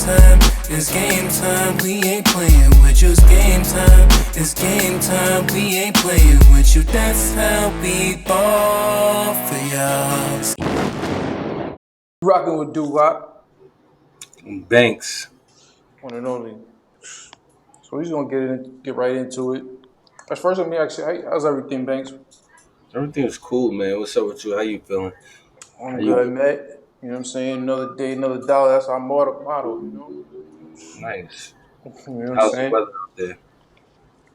time, it's game time, we ain't playing with you. It's game time, it's game time, we ain't playing with you. That's how we ball for y'all. Rocking with Do Rock, Banks. one and only. So we're just gonna get right into it. At first, let me ask you, how's everything, Banks? Everything's cool, man. What's up with you? How you feeling? How I'm good, you? man. You know what I'm saying? Another day, another dollar. That's our motto. Nice. You know what I'm How's the saying? weather out there?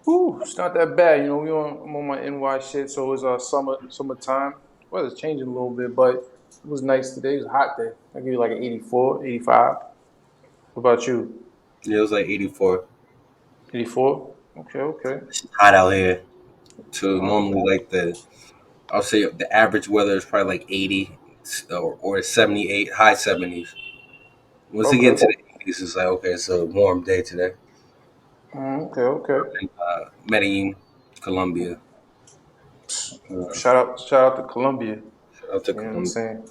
Whew, it's not that bad. You know, I'm on my NY shit, so it's summertime. Weather's changing a little bit, but it was nice today. It was hot day. I give you like an 84, 85. What about you? Yeah, it was like 84. 84? Okay. It's hot out here. So Okay. normally, I'll say the average weather is probably like 80 or 78, high 70s. Once you get Okay. into the 80s, it's like, okay, it's a warm day today. Okay. In Medellin, Colombia. Shout out to Colombia. Shout out to You know what I'm Colombia. saying?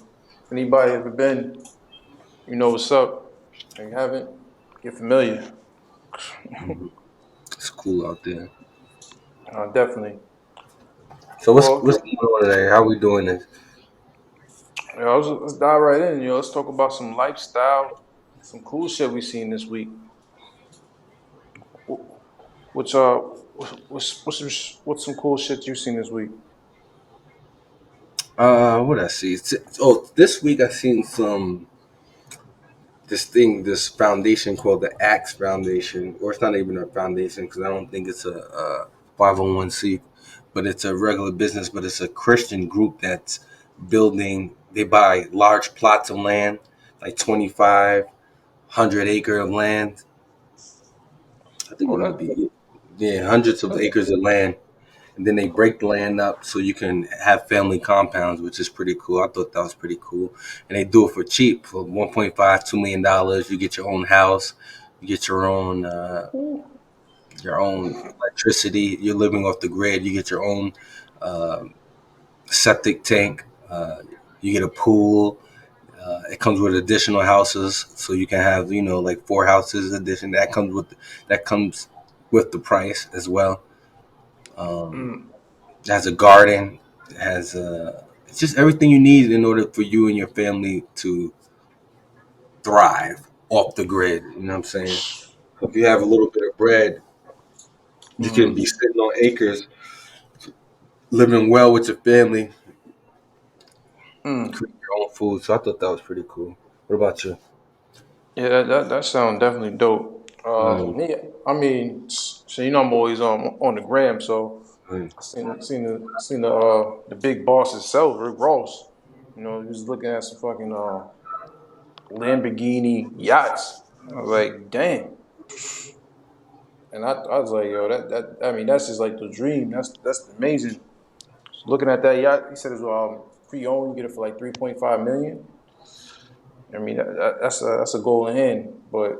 If anybody ever been, you know what's up. If you haven't, get familiar. Mhm. It's cool out there. Definitely. So what's Well, what's okay. going on today? How we doing this? Yeah, let's dive right in. Let's talk about some lifestyle, some cool shit we seen this week. What's what's some cool shit you seen this week? What I see? Oh, this week I seen this foundation called the Axe Foundation, or it's not even a foundation because I don't think it's a 501c, but it's a regular business, but it's a Christian group that's building. They buy large plots of land, like 2,500 acre of land. I think Oh, it might be, yeah, hundreds of that acres of land, and then they break the land up so you can have family compounds, which is pretty cool. I thought that was pretty cool, and they do it for cheap for 1.5 $2 million. You get your own house, you get your own electricity. You're living off the grid. You get your own uh, septic tank. You get a pool. It comes with additional houses, so you can have like four houses addition. That comes with the price as well. Um, mm, It has a garden. It's just everything you need in order for you and your family to thrive off the grid. You know what I'm saying? So if you have a little bit of bread, you can be mm, sitting on acres, living well with your family, mm. creating your own food. So I thought that was pretty cool. What about you? Yeah, that sounds definitely dope. Mm, Me, I mean, so I'm always on the gram, so mm. I seen the big boss itself, Rick Ross. He was looking at some fucking Lamborghini yachts. I was like, damn. And I was like, yo, I mean, that's just like the dream. That's amazing. Looking at that yacht, he said it's pre-owned. You get it for like 3.5 million. I mean, that's a goal in hand. But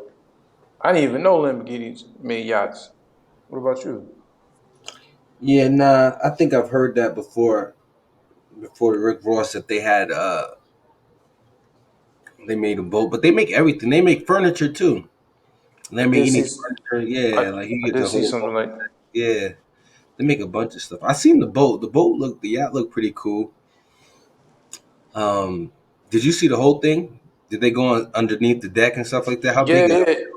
I didn't even know Lamborghinis made yachts. What about you? Yeah, nah, I think I've heard that before Rick Ross that they made a boat, but they make everything. They make furniture too. I did see Lamborghini furniture, I, yeah, like you I get did the see whole something like yeah. They make a bunch of stuff. I seen the boat. The yacht looked pretty cool. Um, did you see the whole thing? Did they go on underneath the deck and stuff like that? How big is yeah. it?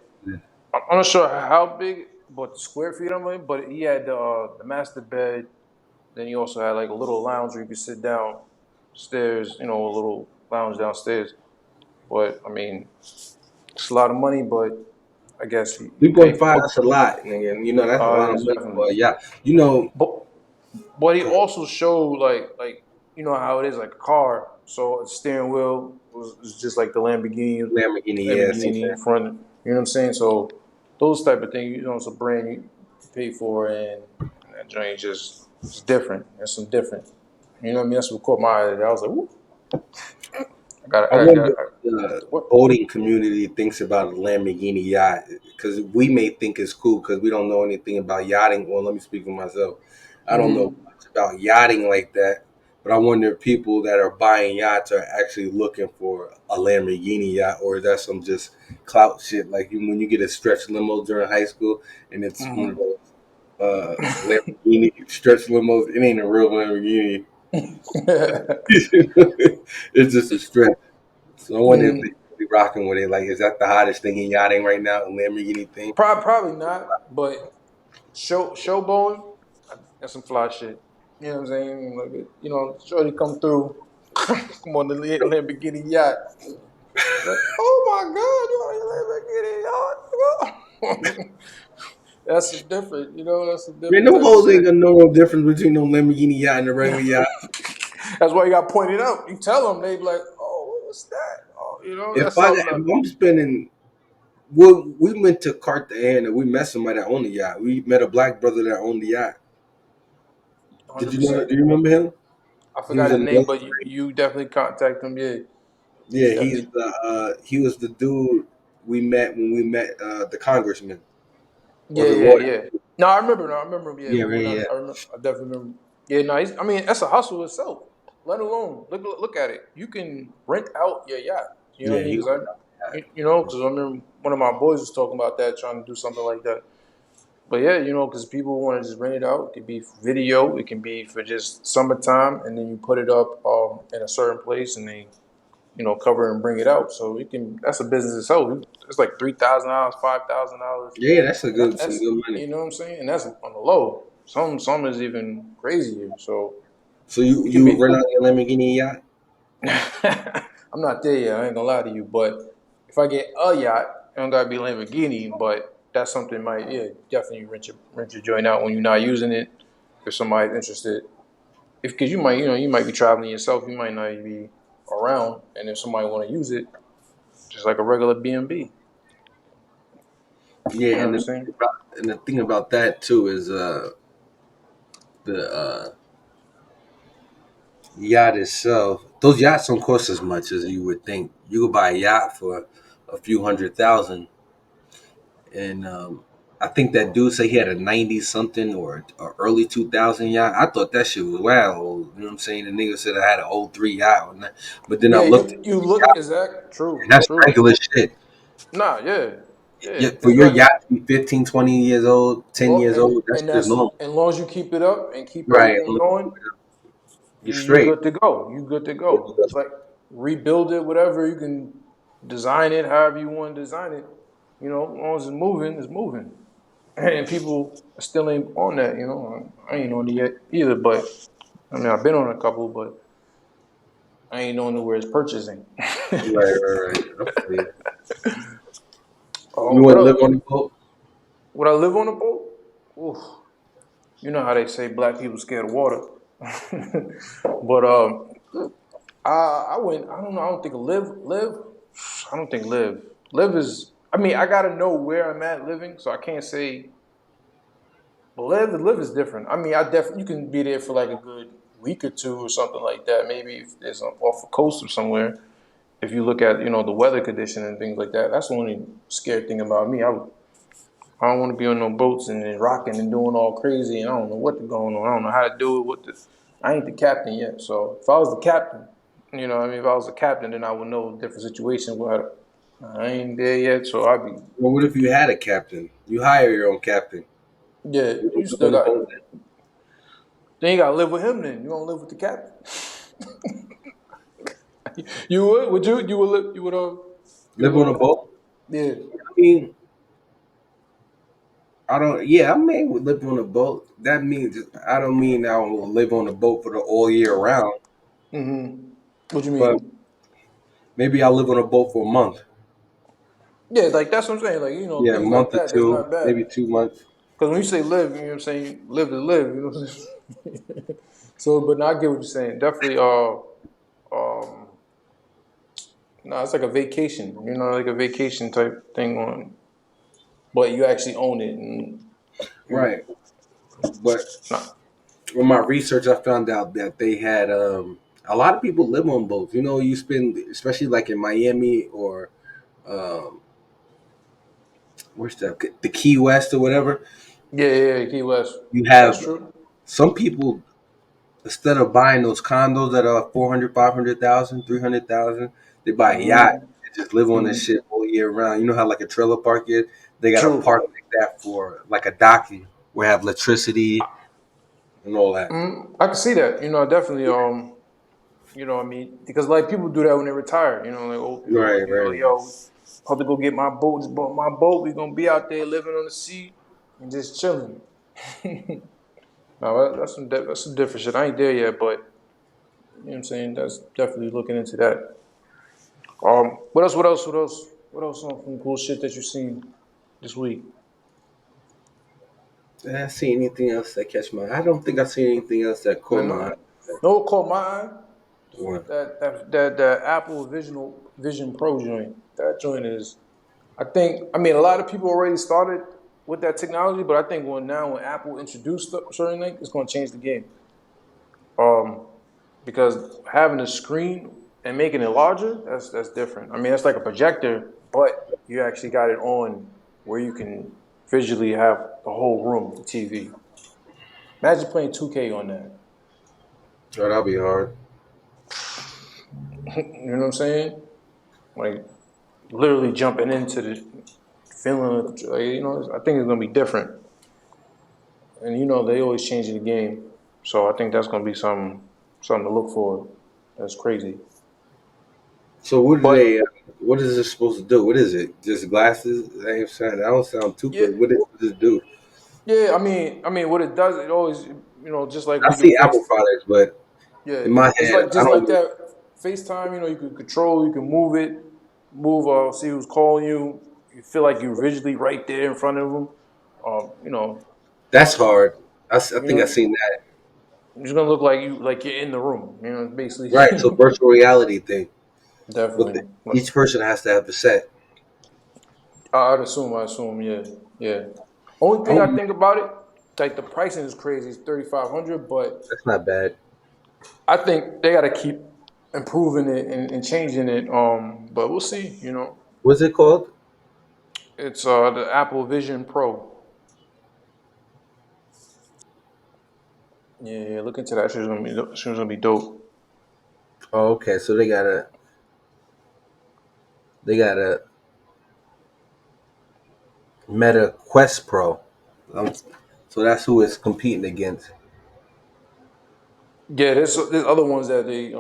I'm not sure how big, but the square feet I'm in. But he had the master bed. Then he also had like a little lounge where you could sit down stairs. A little lounge downstairs. But I mean, it's a lot of money. But I guess you Three pay point for five. it. That's a lot, nigga. You know that's a lot of Yes, money definitely. for a yacht. You know, But he also showed like how it is like a car. So the steering wheel was just like the Lamborghini, yeah, seen Lamborghini front. You know what I'm saying? So those type of things, it's a brand you pay for, and that joint just it's different. It's some different. You know what I mean? That's what caught my eye. I was like, Woo, I wonder I what the what? boating community thinks about a Lamborghini yacht because we may think it's cool because we don't know anything about yachting. Well, let me speak for myself. I don't know Mm-hmm. much about yachting like that, But I wonder if people that are buying yachts are actually looking for a Lamborghini yacht, or is that some just clout shit? Like when you get a stretch limo during high school, and it's one of Mhm. those Lamborghini stretch limos. It ain't a real Lamborghini. It's just a stretch. So I wonder if they Mm, be rocking with it. Like, is that the hottest thing in yachting right now? A Lamborghini thing? probably not, but showboating, that's some fly shit. You know what I'm saying? Like, Shorty come through, come on the Lamborghini yacht. Like, oh my God, you on a Lamborghini yacht? That's a different, that's a Man, different them type of hoes ain't shit. gonna know no difference between no Lamborghini yacht and a regular yacht. That's why you got pointed out. You tell them, they be like, oh, what's that? Oh, that's something If I'm spending, well, we went to Cartagena. We met somebody that owned the yacht. We met a black brother that owned the yacht. Did you know? 100%. Do you remember him? I He forgot was his in the name, but you, military. you definitely contact him. Yeah, Yeah, definitely. he was the dude we met when we met the congressman or Yeah, the yeah, lawyer. yeah. No, I remember. No, I remember. Yeah, Yeah, we right, went out. yeah, I remember. I definitely remember. Yeah, no. I mean, that's a hustle itself. Let alone look at it. You can rent out your yacht. You know what I yeah. mean? He Because was a because I remember one of my boys was talking about that, trying to do something like that. But yeah, because people want to just rent it out. It could be for video. It can be for just summertime, and then you put it up in a certain place, and they cover and bring it out. So it can. That's a business itself. It's like $3,000, $5,000. yeah. That's a And good, some that's good money. what I'm saying, and that's on the low. Some is even crazier. So So you it can you be. rent out your Lamborghini yacht? I'm not there yet. I ain't gonna lie to you, but if I get a yacht, it don't gotta be Lamborghini, but that's something might definitely rent your joint out when you're not using it. If somebody's interested, if because you might be traveling yourself, you might not even be around, and if somebody want to use it, just like a regular B&B. Yeah, You know what I'm saying? and the thing about that too is the yacht itself. Those yachts don't cost as much as you would think. You could buy a yacht for a few hundred thousand, and I think that dude said he had a 90 something or early 2000 yacht. I thought that shit was wow old. You know what I'm saying? The nigga said I had an old three yacht, but then I Yeah, looked at you the look yacht, exact and true, that's true. regular shit. Nah, yeah, yeah. Yeah, for It's your like yacht to be 15, 20 years old, 10 Well, years old, that's and just that's normal. as long as you keep it up and keep Right. everything going, You're you straight. good to go. You good to go. It's like rebuild it, whatever you can design it, however you want to design it. As long as it's moving, it's moving. And people still ain't on that. I ain't on it yet either. But I mean, I've been on a couple, but I ain't on it where it's purchasing. Right. I feel you. You What want to live else? on the boat? Would I live on a boat? Oof. You know how they say black people scared of water. But I went. I don't know. I don't think live. I don't think live. Live is. I mean, I gotta know where I'm at living, so I can't say. But live is different. I mean, I definitely you can be there for like a good week or two or something like that. Maybe if there's off the coast or somewhere. If you look at the weather condition and things like that, that's the only scary thing about me. I don't want to be on no boats and then rocking and doing all crazy, and I don't know what's going on. I don't know how to do it. I ain't the captain yet. So if I was the captain, what I mean, if I was the captain, then I would know different situations. Where I ain't there yet, so I'd be. Well, what if you had a captain? You hire your own captain. Yeah, You you live still on the got. boat. Then you got to live with him. Then you don't live with the captain. You would? Would you? You would live? You would? You would Live live on on a a boat? boat? Yeah. I mean, I don't. Yeah, I may live on a boat. That means I don't mean I will live on a boat for the all year round, What you but mean? maybe I'll live on a boat for a month. Yeah, like that's what I'm saying. Like Yeah, a things like month or that. That's two, not bad. maybe 2 months. Because when you say live, you know what I'm saying? Live to live, you know what I'm saying? So, but no, I get what you're saying. Definitely, no, it's like a vacation, like a vacation type thing but you actually own it. And you, Right. But nah. with my research, I found out that they had a lot of people live on boats. You spend, especially like in Miami or um, where's the Key West or whatever. Yeah, yeah, Key West. You That's have true. some people. Instead of buying those condos that are 400, 500,000, 300,000, they buy a yacht Mm-hmm. and just live on this Mm-hmm. shit all year round. You know how like a trailer park is? They got a park True. like that for like a docking where have electricity and all that. I can see that. Definitely. I mean, because like people do that when they retire. Like old people, Right, like right, right. yo, about to go get my boat. Just bought my boat. We gonna be out there living on the sea and just chilling. No, that's some different shit. I ain't there yet, but you know what I'm saying. That's definitely looking into that. What else? What else? What else? What else? Some cool shit that you seen this week? Did I see anything else that catch my eye? I don't think I see anything else that caught Man, my eye. no, what caught my eye. Or That Apple Vision Pro joint. That joint is. I think. I mean, a lot of people already started with that technology, but I think when Apple introduced certain things, it's going to change the game. Um, because having a screen and making it larger, that's different. I mean, it's like a projector, but you actually got it on where you can visually have the whole room, the TV. Imagine playing 2K on that. oh, that'll be hard. You know what I'm saying? Like literally jumping into the feeling. Like, I think it's gonna be different. And they always changing the game, so I think that's gonna be something to look for. That's crazy. So what do But they? What is this supposed to do? What is it? Just glasses? That don't sound too yeah, good. What does it do? yeah. I mean, what it does, it always, just like I we do see face. Apple products, but Yeah, in my just head, like I just like don't. that FaceTime. You can control, you can move it, see who's calling you. You feel like you're visually right there in front of them. Um, you know, That's hard. I you think I know, seen that. it's gonna look like you're in the room. Basically. Right. So virtual reality thing, but Definitely. each person has to have a set. I assume, yeah, yeah. Only I thing I don't, think about it, like the pricing is crazy. It's 3,500, but that's not bad. I think they got to keep improving it and changing it. But we'll see. What's it called? It's the Apple Vision Pro. Yeah, yeah. Look into that. Shit's gonna be dope. Oh, okay. So they got a Meta Quest Pro. Um, so that's who it's competing against. Yeah, there's other ones that they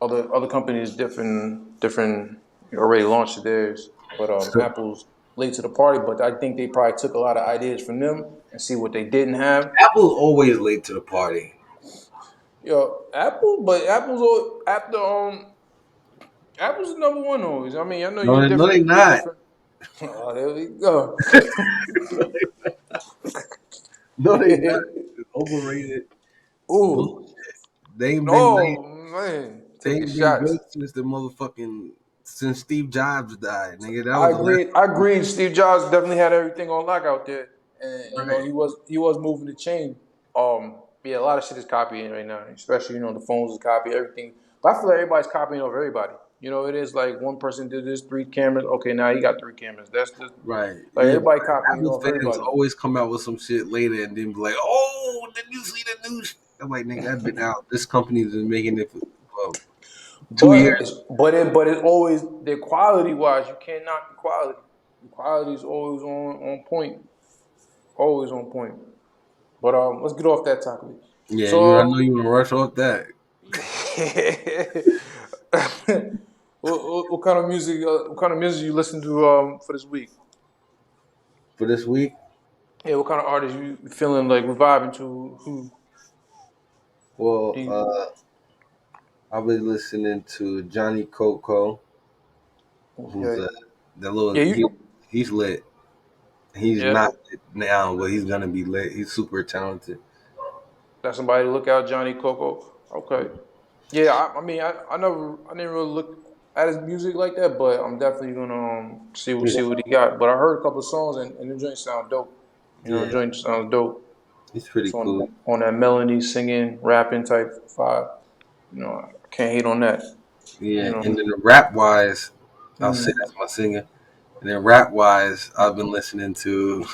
other companies different already launched theirs, but So Apple's late to the party. But I think they probably took a lot of ideas from them and see what they didn't have. Apple's always late to the party. But Apple's the number one always. I mean, I know No, you're no, they different. You're not. different. Oh, there we go. No, they not. It's overrated. Bullshit. Ooh, They ain't been late. oh man, They taking ain't been shots. good since the motherfucking since Steve Jobs died, nigga. That I was the last. agree. I agree. Steve Jobs definitely had everything on lock out there, and Right. he was moving the chain. Yeah, a lot of shit is copying right now, especially the phones is copying everything. But I feel like everybody's copying over everybody. It is like one person did this, 3 cameras. Okay, now he got 3 cameras. That's the Right. like Yeah. everybody copying Apple off fans everybody. always come out with some shit later and then be like, "Oh, did you see the news?" I'm like, "Nigga, I've been out. This company's been making it for 2 years." But it's always the quality wise. You can't knock the quality. The quality is always on point. Always on point. But let's get off that topic. Yeah, I know So you want to rush off that what kind of music? What kind of music you listen to for this week? for this week. Yeah, what kind of artists you feeling like reviving to? Who Well, do you? I've been listening to Johnny Coco, who's Okay. the little Yeah, you. he's lit. He's Yeah, not lit now, but he's gonna be lit. He's super talented. that's somebody to look out, Johnny Coco. Okay. Yeah, I mean, I didn't really look at his music like that, but I'm definitely gonna Yeah, see what he got. But I heard a couple of songs and the joint sound dope. The yeah, joint sounds dope. he's pretty It's cool. on that melody, singing, rapping type vibe. I can't hate on that. You Yeah, know. and then the rap wise, I'll say Mm. that's my singer. And then rap wise, I've been listening to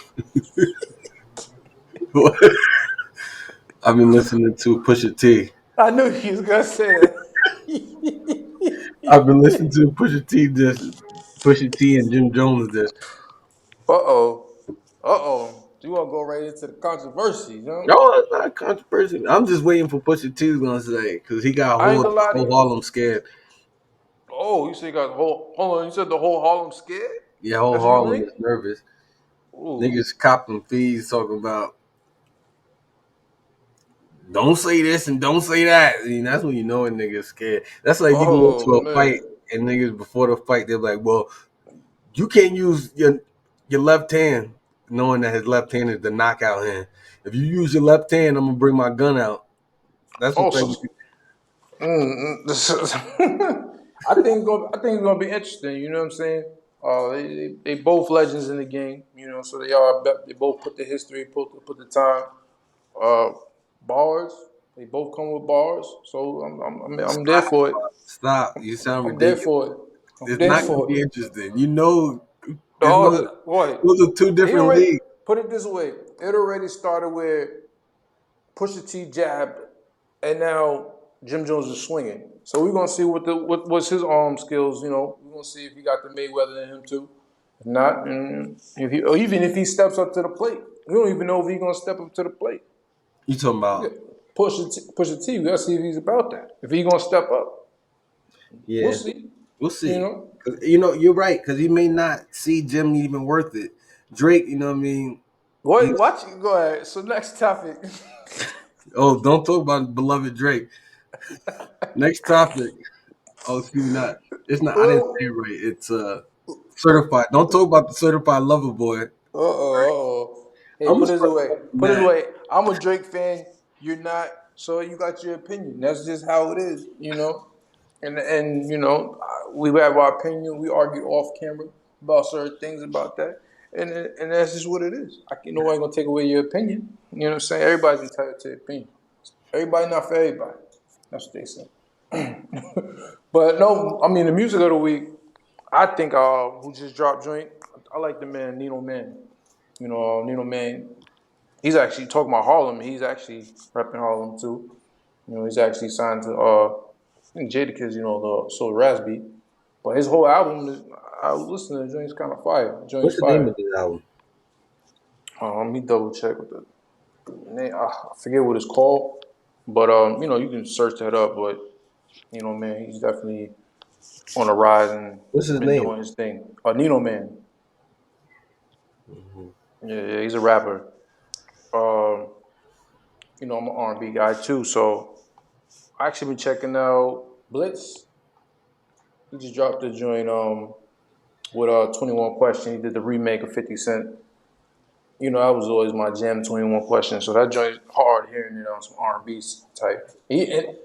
I've been listening to Pusha T. I knew he was gonna say that. I've been listening to Pusha T and Jim Jones this. Uh-oh. Uh-oh. You wanna go right into the controversy, you know? No, it's not controversy. I'm just waiting for Pusha T's gonna say because he got I ain't gonna the lie to whole you. Harlem scared. Oh, you said you got the whole hold on, you said the whole Harlem scared? Yeah, whole That's what you Harlem think? is nervous. Ooh. Niggas copping fees talking about don't say this and don't say that. I mean, that's when you know a nigga's scared. That's like you go Oh into a fight man. and niggas before the fight they're like, well, you can't use your left hand, knowing that his left hand is the knockout hand. If you use your left hand, I'm gonna bring my gun out. That's what Oh, type so of this is I think it's gonna be interesting. You know what I'm saying? They both legends in the game. You know, so they are. They both put the history, put the time. Uh, bars. They both come with bars. So I'm there stop, for it. stop. You sound I'm there ridiculous. for it. I'm It's there not gonna for be it. interesting. You know, there's no. Oh, what? Those are two He different already leagues. put it this way. It already started where Pusha T jabbed, and now Jim Jones is swinging. So we're gonna see what what's his arm skills. You know, we're gonna see if he got the Mayweather in him too. If not, if he or even if he steps up to the plate, we don't even know if he's gonna step up to the plate. You talking Yeah. about? Pusha T. We gotta see if he's about that. If he's gonna step up, we'll Yeah, see. we'll You see. know. 'Cause, you know, you're right because he may not see Jim even worth it. Drake, you know what I mean? What? He's Watch. Go ahead. So next topic. oh, don't talk about beloved Drake. Next topic. Oh, excuse me, not. It's not. I didn't say it Oh. right. It's certified. Don't talk about the certified lover boy. Uh-oh. Hey, I'm gonna put it start away. talking Put it mad. away. I'm a Drake fan. You're not. So you got your opinion. That's just how it is, you know. And you know, we have our opinion. We argue off camera about certain things about that, and that's just what it is. Nobody gonna take away your opinion. You know what I'm saying? Everybody's entitled to their opinion. Everybody not for everybody. That's what they say. But no, I mean the music of the week. I think who just dropped joint. I like the man Nino Man. You know, Nino Man. He's actually talking about Harlem. He's actually repping Harlem too. You know, he's actually signed to I think Jadakiss. You know, the Soul Rasby. But his whole album is. I was listening to the joint's kind of fire. The joint's What's the name fire. of this album? Let me double check with the name. I forget what it's called. But you know, you can search that up. But you know, man, he's definitely on the rise and What's his been name? doing his thing. Nino Man. Hmm. Yeah, he's a rapper. Um, you know, I'm an R&B guy too, so I actually been checking out Blitz. He just dropped a joint with 21 Question. He did the remake of 50 Cent. You know, that was always my jam, 21 Question. So that joint hard hearing it on some R&B type. And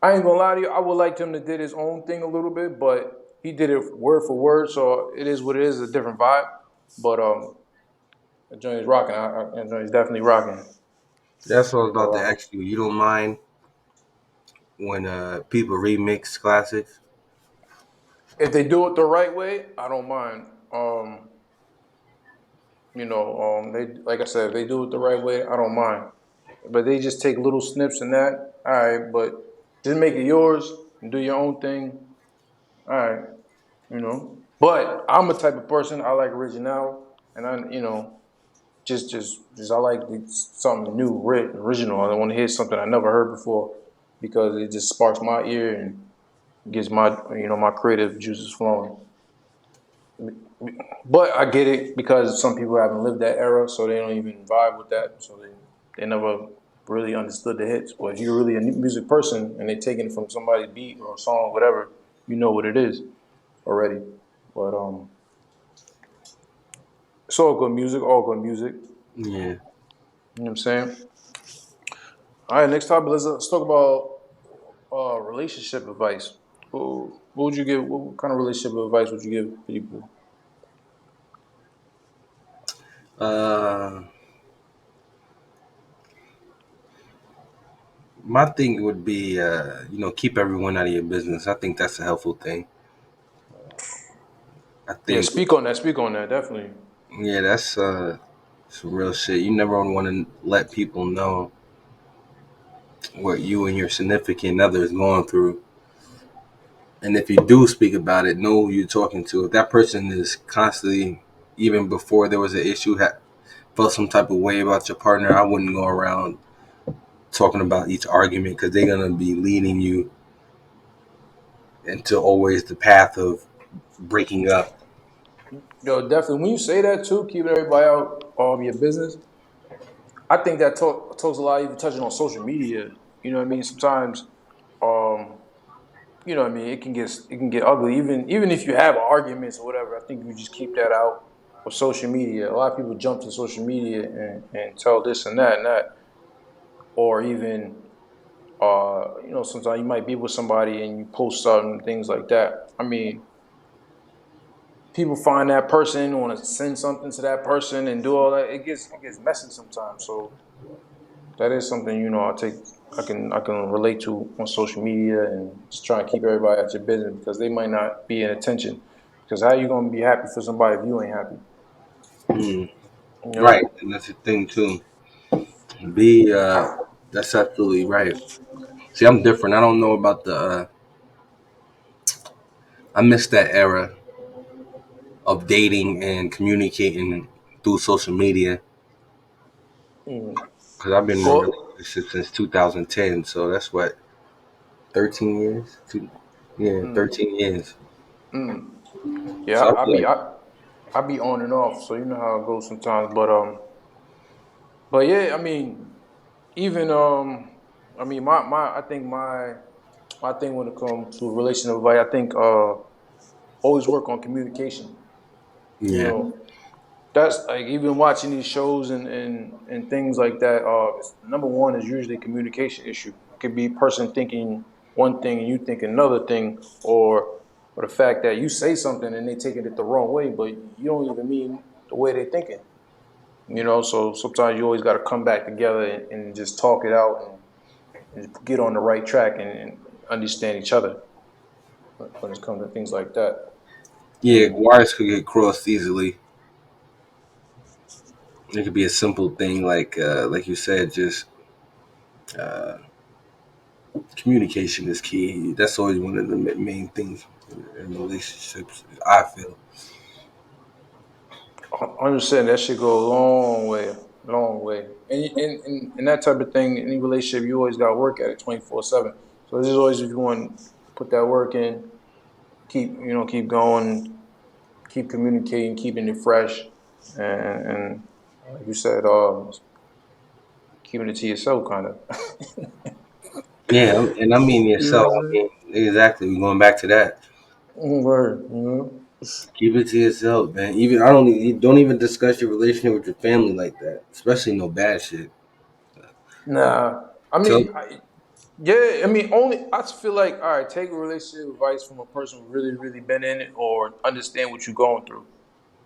I ain't gonna lie to you, I would like him to did his own thing a little bit, but he did it word for word, so it is what it is, a different vibe. But the joint is rocking. The joint is definitely rocking. That's what I was But about to ask you. You don't mind when people remix classics? if they do it the right way, I don't mind. You know, they like I said, if they do it the right way, I don't mind. But they just take little snips and that, all right. But just make it yours and do your own thing, all right. You know. But I'm a type of person I like original, and you know, just I like something new, original. I don't want to hear something I never heard before because it just sparks my ear and gets my my creative juices flowing. But I get it because some people haven't lived that era, so they don't even vibe with that. So they never really understood the hits. But if you're really a music person and they're taking it from somebody's beat or song, whatever, you know what it is already. But it's all good music, all good music. Yeah. You know what I'm saying? All right, next topic. Let's talk about relationship advice. What would you give? What kind of relationship advice would you give people? Uh, my thing would be, keep everyone out of your business. I think that's a helpful thing. I Yeah, think, speak on that. Speak on that. Definitely. yeah, that's some real shit. You never want to let people know. what you and your significant other is going through. And if you do speak about it, know who you're talking to. If that person is constantly, even before there was an issue, felt some type of way about your partner, I wouldn't go around talking about each argument because they're gonna be leading you into always the path of breaking up. Yo, definitely. When you say that too, keeping everybody out your business, I think that talks a lot. Even touching on social media, you know what I mean. Sometimes, um, you know what I mean. It can get ugly. Even if you have arguments or whatever, I think you just keep that out with social media. A lot of people jump to social media and tell this and that, or even sometimes you might be with somebody and you post something, things like that. I mean, people find that person, want to send something to that person and do all that. It gets messy sometimes. So that is something I can relate to on social media and just try to keep everybody at your business because they might not be in attention. Because how you gonna be happy for somebody if you ain't happy? Mm, You right, know? and that's the thing too. Be That's absolutely right. See, I'm different. I don't know about the. I miss that era of dating and communicating through social media Mm. because I've been in a Well, relationship since 2010. So that's what 13 years. Yeah, mm, 13 years. mm. Yeah, So I I feel be like I be on and off, so you know how it goes sometimes. But yeah, I mean, even I mean, my I think my thing when it comes to relational advice, I think always work on communication. You yeah, know, that's like even watching these shows and things like that. Number one is usually a communication issue. It could be person thinking one thing and you think another thing, or the fact that you say something and they taking it the wrong way, but you don't even mean the way they thinking. So sometimes you always got to come back together and just talk it out and get on the right track and understand each other when it comes to things like that. yeah. And Wires could get crossed easily. It could be a simple thing like you said, just uh, communication is key. That's always one of the main things in relationships. I feel. 100%, that should go a long way, long way. And that type of thing, any relationship, you always got to work at it 24/7. So this is always if you want to put that work in, keep going, keep communicating, keeping it fresh, and like you said, keeping it to yourself, kind of. Yeah, and I mean You know yourself. what I'm I saying? mean exactly. We're going back to that. Word, you know? Keep it to yourself, man. Even I don't. You don't even discuss your relationship with your family like that, especially no bad shit. Nah, I Tell mean, yeah, I mean, only I just feel like, all right, take a relationship advice from a person who really, really been in it or understand what you're going through.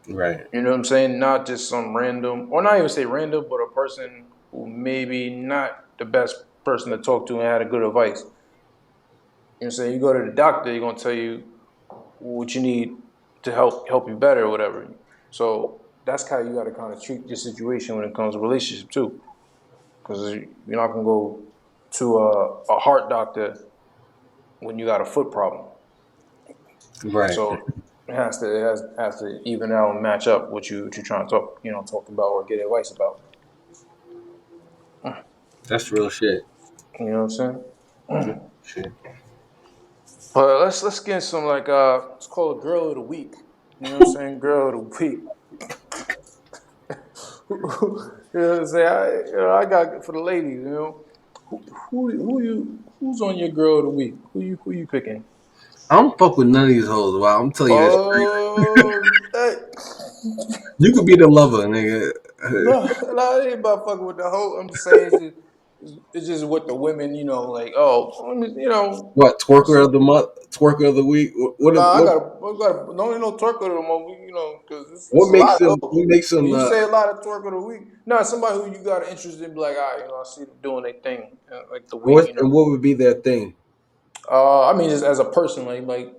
right, You know what I'm saying? Not just some random, or not even say random, but a person who maybe not the best person to talk to and had a good advice. You know what I'm saying? You go to the doctor, you're gonna tell you what you need to help you better or whatever. So that's how you got to kind of treat your situation when it comes to relationship too, because you're not gonna go to a heart doctor when you got a foot problem. right. So it has to even out and match up what you're trying to talk about or get advice about. That's real shit. You know what I'm saying? Real shit. But let's get some like let's call it girl of the week. You know what I'm saying? Girl of the week. You know what I'm saying? I got for the ladies. Who's on your girl of the week? Who you picking? I don't fuck with none of these hoes. Wow, I'm telling you that straight. Hey. You could be the lover, nigga. No, it ain't about fucking with the hoe. I'm just saying it's just what the women, like, oh, What what's twerker of the up? month? Twerker of the week? Nah, I got no ain't no twerk of the moment, because it's What a lot makes of them? those. What makes When them? you say a lot of twerk of the week, nah, somebody who you got an interest in, be like, all right, I see them doing their thing, like the week, And what would be their thing? I mean, just as a person, like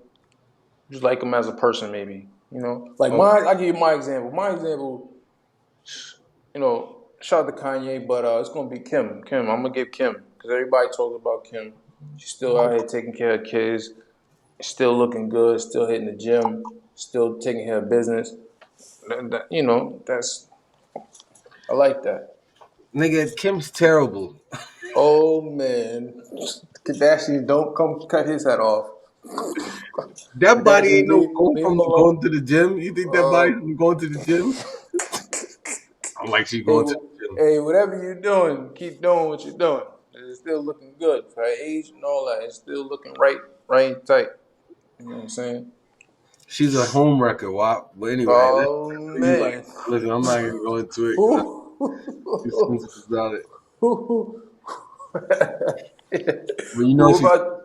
just like them as a person, maybe, like Oh, mine. I give you my example. My example, shout out to Kanye, but it's gonna be Kim. Kim, I'm gonna give Kim because everybody talks about Kim. She's still out here taking care of kids, still looking good, still hitting the gym, still taking care of business. You know, that's I like that. Nigga, Kim's terrible. Oh man, Kardashian, don't come cut his head off. That body Kardashian, ain't no going leave him from going alone. to the gym. You think that body Um, from going to the gym? I'm like she hey, going to the gym. hey, whatever you're doing, keep doing what you're doing. It's still looking good for her age and all that. It's still looking right and tight. You know what I'm saying? She's a home wrecker. Wow. But anyway, Oh you like man. listen. I'm not gonna go into it because I'm too Who, sensitive about it. who, But you know who she's. about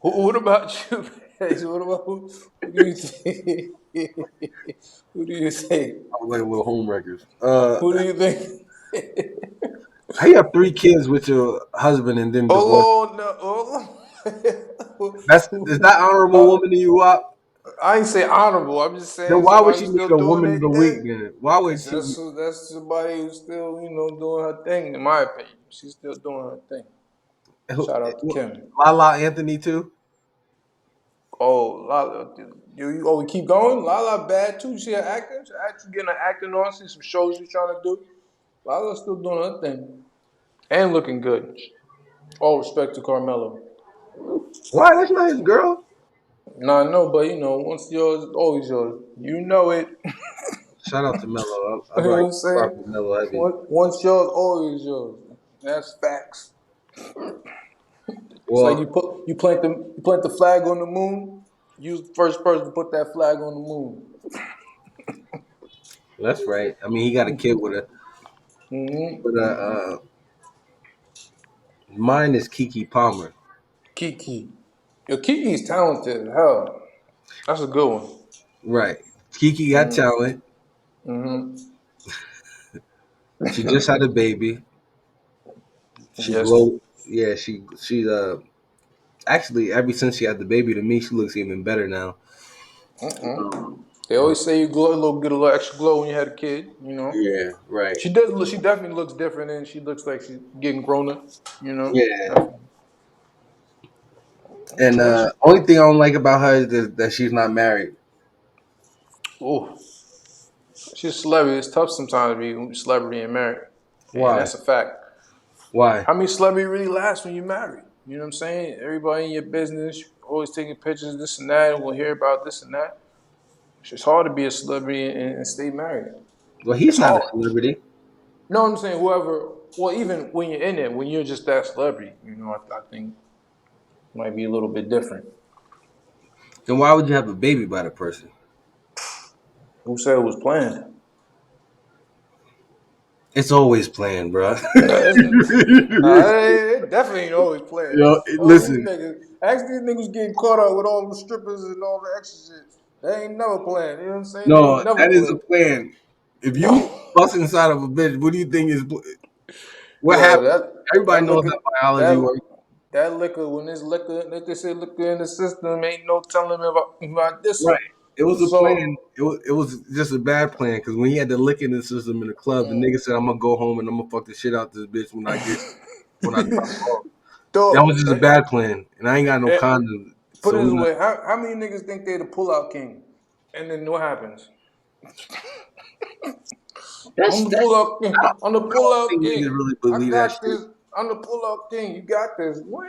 what about you? What about who do you think? Who do you think? I was like little home wreckers. Who do you think? How you have three kids with your husband and then divorce? Oh no! Oh. That's is that honorable Uh, woman to you up? I ain't say honorable. I'm just Then saying why would somebody she who's make still a doing woman of their the week? thing. Then why would That's she? that's somebody who's still doing her thing. In my opinion, she's still doing her thing. Shout out to Kim. Lala Anthony too? Oh, Lala, we keep going. Lala bad too. She an actor. She actually getting an acting on. See some shows she's trying to do. Lala's still doing her thing and looking good. All respect to Carmelo. Why? That's not his girl. Nah, no, but once yours, always yours. You know it. Shout out to Mello. I You know what I'm rock saying? with Mello heavy. Once yours, always yours. That's facts. It's like Well, you plant the flag on the moon. You the first person to put that flag on the moon. that's right. I mean, he got a kid with a. But Hmm. mine is Kiki Palmer. Kiki. Yo, Kiki's talented as hell. That's a good one. Right. Kiki got Mm-hmm. talent. Mm-hmm. She just had a baby. She Just glowed. Yeah, she actually ever since she had the baby to me, she looks even better now. they Uh, always say you glow get a little extra glow when you had a kid. yeah, right. She does. She definitely looks different, and she looks like she's getting grown up. Yeah. Definitely. And Choice. only thing I don't like about her is that she's not married. Oh, she's a celebrity. It's tough sometimes to be a celebrity and married, and Why? that's a fact. Why? How many celebrity really lasts when you're married? You know what I'm saying? Everybody in your business always taking pictures, this and that, and we'll hear about this and that. It's hard to be a celebrity and stay married. Well, he's It's not a hard. celebrity. No, I'm saying whoever. Well, even when you're in it, when you're just that celebrity, I think it might be a little bit different. Then why would you have a baby by the person? Who said it was planned? It's always planned, bro. No, it definitely ain't always planned. All these Listen. niggas, ask these niggas getting caught up with all the strippers and all the extra shit. They ain't never planned. You know what I'm saying? They ain't No, never that is a planned. plan. If you bust inside of a bitch, what do you think is what Yo, happens? Everybody that knows liquor, how biology that works, that liquor, when this liquor, like they say, liquor in the system, ain't no telling about this right? one. It was a plan. So, It was just a bad plan because when he had the lick in the system in the club, the nigga said, "I'm gonna go home and I'm gonna fuck the shit out this bitch when I drop off." That was dog, just a bad plan, and I ain't got no eh, condom, put so it we this not. way: how many niggas think they the pullout king? And then what happens? That's I'm the that's. pullout king. I'm the I don't pullout think niggas king. really I believe that got shit. this. I'm the pullout king. You got this. Wah,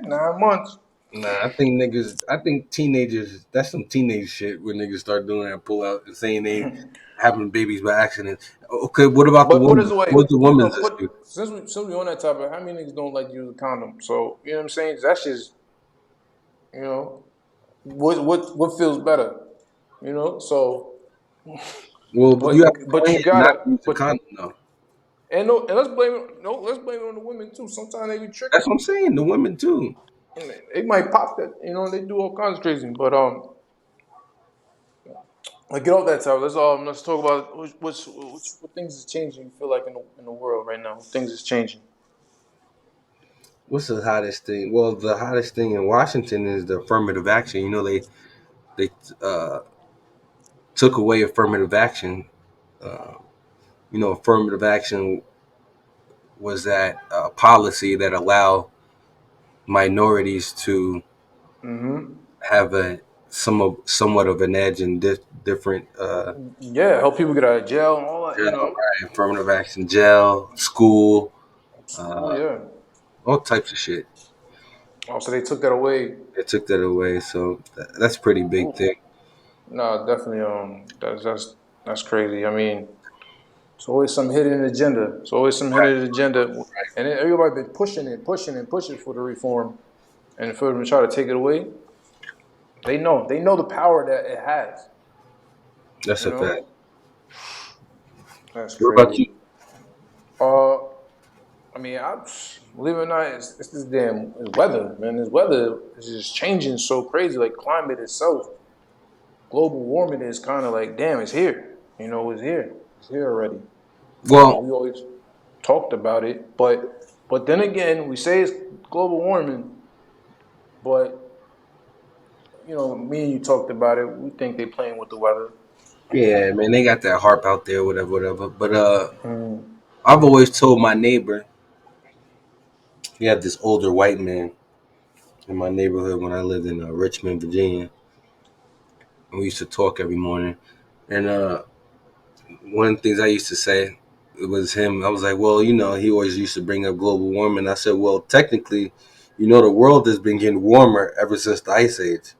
9 months. Nah, I think niggas. I think teenagers. That's some teenage shit when niggas start doing that pull out and saying they having babies by accident. Okay, what about the But put it woman? this way, What's the woman's put issue? since we on that topic, how many niggas don't like to use a condom? So you know what I'm saying? That's just you know what feels better, So, Well, you have a but plan you not gotta to use the but condom though. and no and let's blame it on the women too. Sometimes they be That's tricking. what I'm saying. The women too. They might pop that. They do all kinds of crazy. But like get off that topic. Let's talk about what things is changing. You feel like in the world right now, things is changing. What's the hottest thing? Well, the hottest thing in Washington is the affirmative action. They took away affirmative action. Uh, affirmative action was that policy that allow minorities to Mm-hmm. have a somewhat of an edge in different Yeah, help people get out of jail and all that. jail, right, affirmative action, jail, school, School, uh, yeah. all types of shit. Also, they took that away. They took that away, so that's a pretty big Ooh. thing. No, definitely. That's crazy. I mean, it's always some hidden agenda. It's always some hidden agenda, and then everybody been pushing it, pushing and pushing for the reform, and for them to try to take it away, they know the power that it has. That's You a fact. know, that's What about crazy. you? Uh, I mean, believe it or not, it's this damn it's weather, man. This weather is just changing so crazy. Like climate itself, global warming is kind of like, damn, it's here. You know, it's here. It's here already. Well, We always talked about it, but then again, we say it's global warming, but me and you talked about it. We think they playing with the weather. yeah, man, they got that harp out there, whatever, whatever. But Mm. I've always told my neighbor, he had this older white man in my neighborhood when I lived in Richmond, Virginia, and we used to talk every morning. And one of the things I used to say, it was him. I was like, well, he always used to bring up global warming. I said, well, technically, the world has been getting warmer ever since the ice age.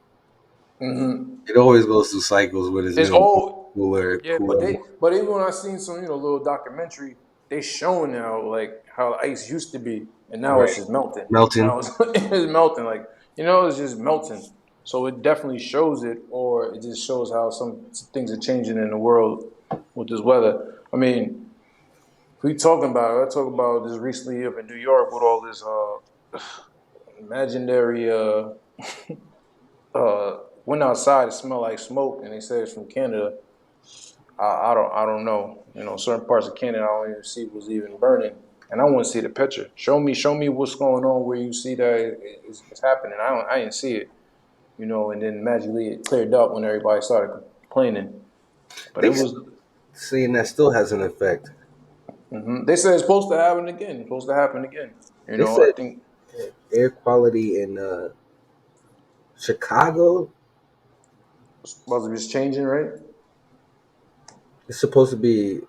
Hmm. It always goes through cycles when it's It's been all cooler, yeah, but cooler. even when I seen some little documentary, they showing now like how ice used to be, and now it's Right, just melting. melting. Now it's, it's melting like it's just melting. So it definitely shows it, or it just shows how some things are changing in the world with this weather. I mean, we talking about it. I talk about this recently up in New York with all this imaginary went outside, it smelled like smoke, and they said it's from Canada. I don't know. Certain parts of Canada I don't even see was even burning, and I want to see the picture. Show me what's going on where you see that it's happening. I didn't see it. And then magically it cleared up when everybody started complaining. But it They was. saying that still has an effect. They said it's supposed to happen again. It's supposed to happen again. They I said think air quality in Chicago it's supposed to be changing, right? is supposed to be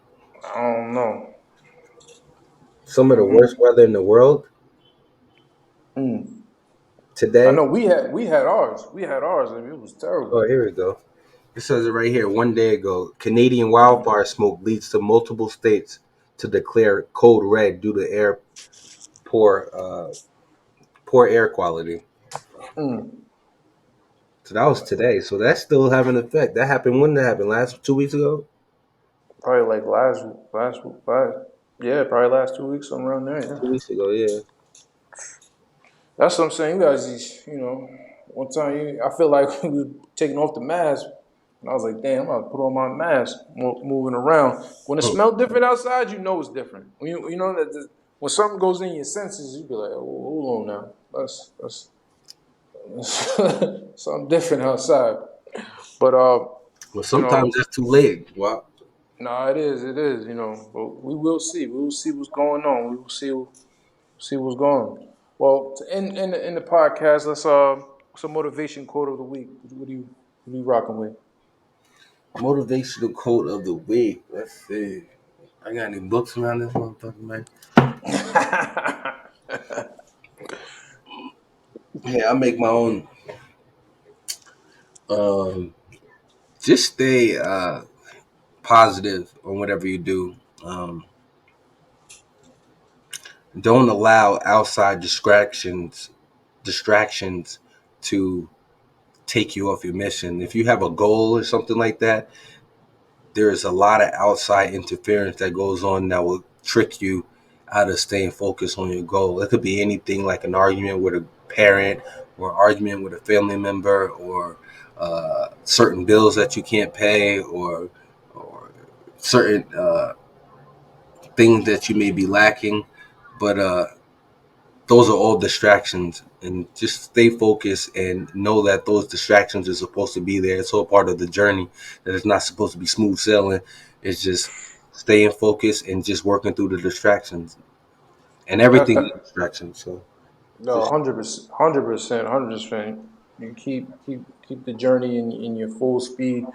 I don't know. some of the worst Hmm. weather in the world Mm. I today. know we had ours. We had ours, and it was Oh, terrible. here we go. It says it right here. One day ago, Canadian wildfire smoke leads to multiple states to declare code red due to poor uh, poor air quality. Mm. So that was today. So that's still having an effect. That happened when that happened last 2 weeks ago. Probably like last, yeah, probably last 2 weeks, somewhere around there. Yeah, 2 weeks ago, yeah. that's what I'm saying. You guys, one time I feel like we was taking off the mask, and I was like, damn, I'm gonna put on my mask, moving around. When it Hmm. smells different outside, you know it's different. When you know that when something goes in your senses, you be like, oh, hold on now, that's something different outside. But Well, you sometimes know. that's too late. Wow. No, it is. It is. But we will see. We will see what's going on. We will see what's going on. Well, to end the podcast, let's some motivation quote of the week. What are you rocking with? Motivational quote of the week. Let's see. I got any books around this motherfucker, man? Yeah, I make my own. Um, just stay positive on whatever you do. Um, don't allow outside distractions to take you off your mission. If you have a goal or something like that, there's a lot of outside interference that goes on that will trick you out of staying focused on your goal. It could be anything like an argument with a parent or an argument with a family member or certain bills that you can't pay or certain things that you may be lacking. But those are all distractions, and just stay focused and know that those distractions are supposed to be there. It's all part of the journey, that it's not supposed to be smooth sailing. It's just staying focused and just working through the distractions. and That's everything's a that. distraction. So No, just 100%, 100%, 100%. You keep the journey in your full speed.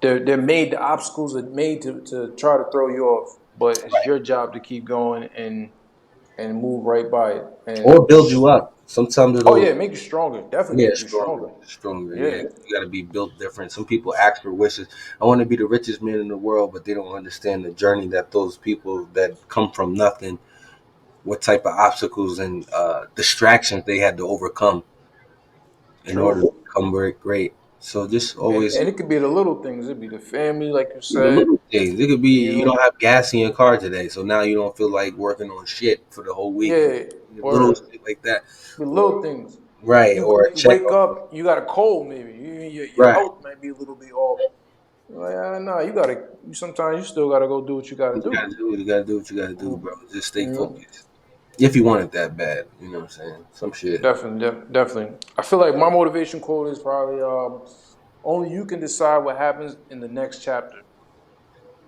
They're made. The obstacles are made to try to throw you off, but it's your job to keep going and move right by it. or build you up. Sometimes Oh it'll yeah, make you stronger. Definitely yeah make you stronger, stronger. stronger. Yeah, Yeah, you got to be built different. Some people ask for wishes. I want to be the richest man in the world, but they don't understand the journey that those people that come from nothing, what type of obstacles and distractions they had to overcome in order to true. become very great. So just And, always and it could be the little things. It'd be the family, like you the said. little things. It could be You you don't know, have gas in your car today, so now you don't feel like working on shit for the whole week. yeah, Little or shit like that, the or little things. right, or a You check. wake up, you got a cold, maybe your Right, health might be a little bit off. You're like, nah, you gotta. You sometimes you still gotta go do what you gotta you gotta do. do what you gotta do. What you gotta do, bro. Just stay You know, focused. If you want it that bad, you know what I'm saying? Some shit. definitely, definitely. I feel like my motivation quote is probably only you can decide what happens in the next chapter.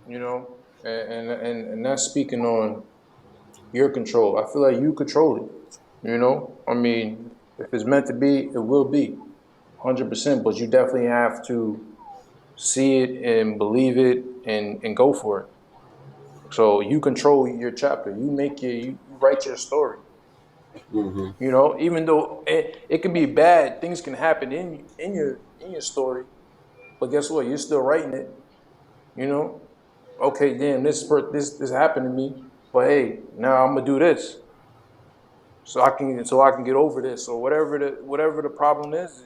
You know, and that's speaking on your control. I feel like you control it. You know, I mean, if it's meant to be, it will be, 100%. But you definitely have to see it and believe it and go for it. So you control your chapter. You write your story. Hmm. You know, even though it can be bad, things can happen in your story. But guess what? You're still writing it. You know, okay, damn, this happened to me. But hey, now I'm gonna do this so I can get over this or whatever the problem is.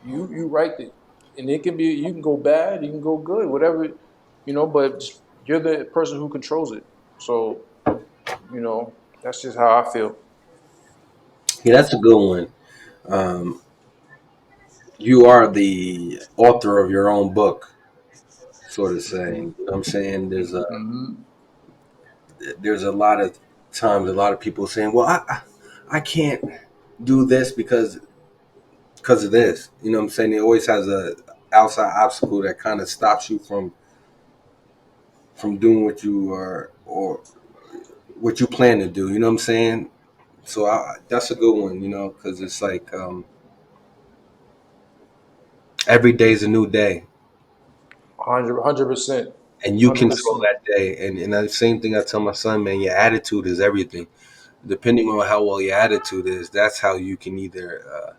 You write it, and it can be you can go bad, you can go good, whatever. But you're the person who controls it. So that's just how I feel. Yeah, that's a good one. Um, you are the author of your own book, sort of saying. You know what I'm saying? Hmm. There's a lot of times a lot of people saying, "Well, I can't do this because of this." You know what I'm saying? It always has a outside obstacle that kind of stops you from doing what you are or what you plan to do. You know what I'm saying? So that's a good one. You know, because it's like every day's a new day, 100%, and you hundred control percent. that day. And the same thing I tell my son, man. Your attitude is everything. Depending on how well your attitude is, that's how you can either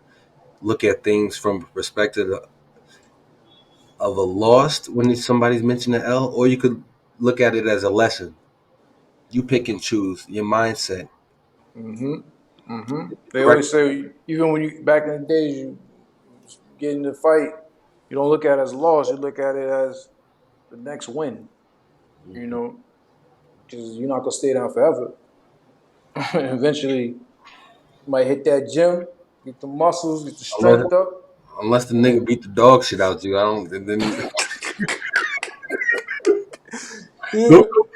look at things from a perspective of a lost when somebody's mentioned an L, or you could look at it as a lesson. You pick and choose your mindset. Hmm. Hmm. They Correct. always say even when you back in the days you get in the fight, you don't look at it as a loss. You look at it as the next win. You know, because you're not gonna stay down forever. Eventually, you might hit that gym, get the muscles, get the Unless, strength up, unless the and nigga then beat the dog shit out you, I don't. Then yeah, go,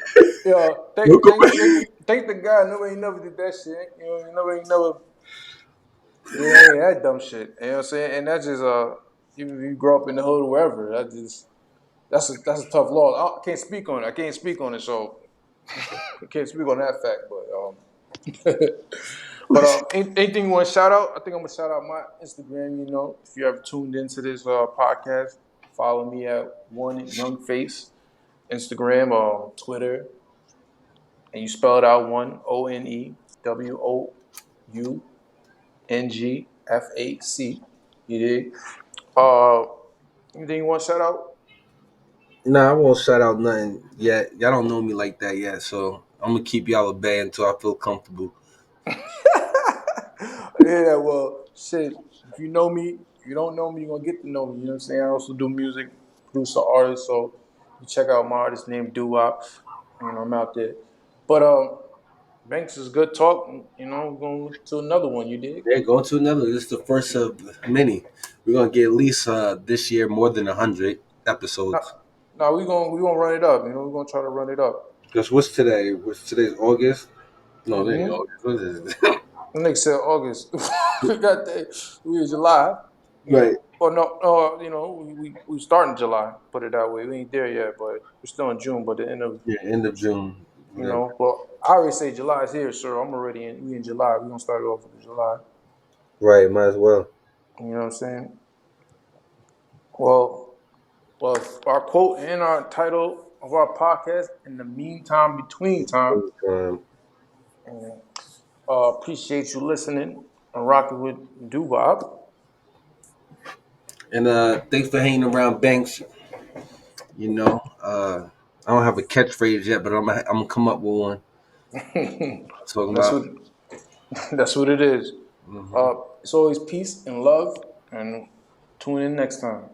yeah. go, Thank, go thank, back. thank, thank the God. Nobody never did that shit. Nobody never. Yeah, ain't that dumb shit. You know what I'm saying? And that's just even if you grow up in the hood or wherever, that's a tough law. I can't speak on it. I can't speak on it, so I can't speak on that fact. But anything you want to shout out? I think I'm gonna shout out my Instagram. If you ever tuned into this podcast, follow me at One Young Face Instagram or Twitter, and you spell it out OneONEWOUNGFAC. You dig? Uh, Anything you want to shout out? Nah, I won't shout out nothing yet. Y'all don't know me like that yet, so I'm gonna keep y'all at bay until I feel comfortable. Yeah, well, shit. If you know me, if you don't know me, you're gonna get to know me. You know what I'm saying? I also do music, produce an artist, so you check out my artist named Doo Wop. I'm out there. But Banks is good talk. We're gonna look to another one. You dig? Yeah, going to another. This is the first of many. We're gonna get at least this year more than 100 Now, episodes. now we gonna run it up. We're gonna try to run it up. Because what's today? What's today's August? No, it ain't Mm-hmm. August. What is it? The next said August. We got that. We in July. Right. Or no, we start in July. Put it that way. We ain't there yet, but we're still in June. But the end of Yeah, end of June. You Yeah. know, well, I already say July is here, sir. I'm already in. We in July. We gonna start it off with July. Right. Might as well. You know what I'm saying? Well, well, our quote and our title of our podcast, in the meantime, between time. Um, And, appreciate you listening and rocking with Dubop. and thanks for hanging around Banks. You know, I don't have a catchphrase yet, but I'm gonna come up with one. Talking That's about. what that's what it is. Mhm. It's always peace and love, and tune in next time.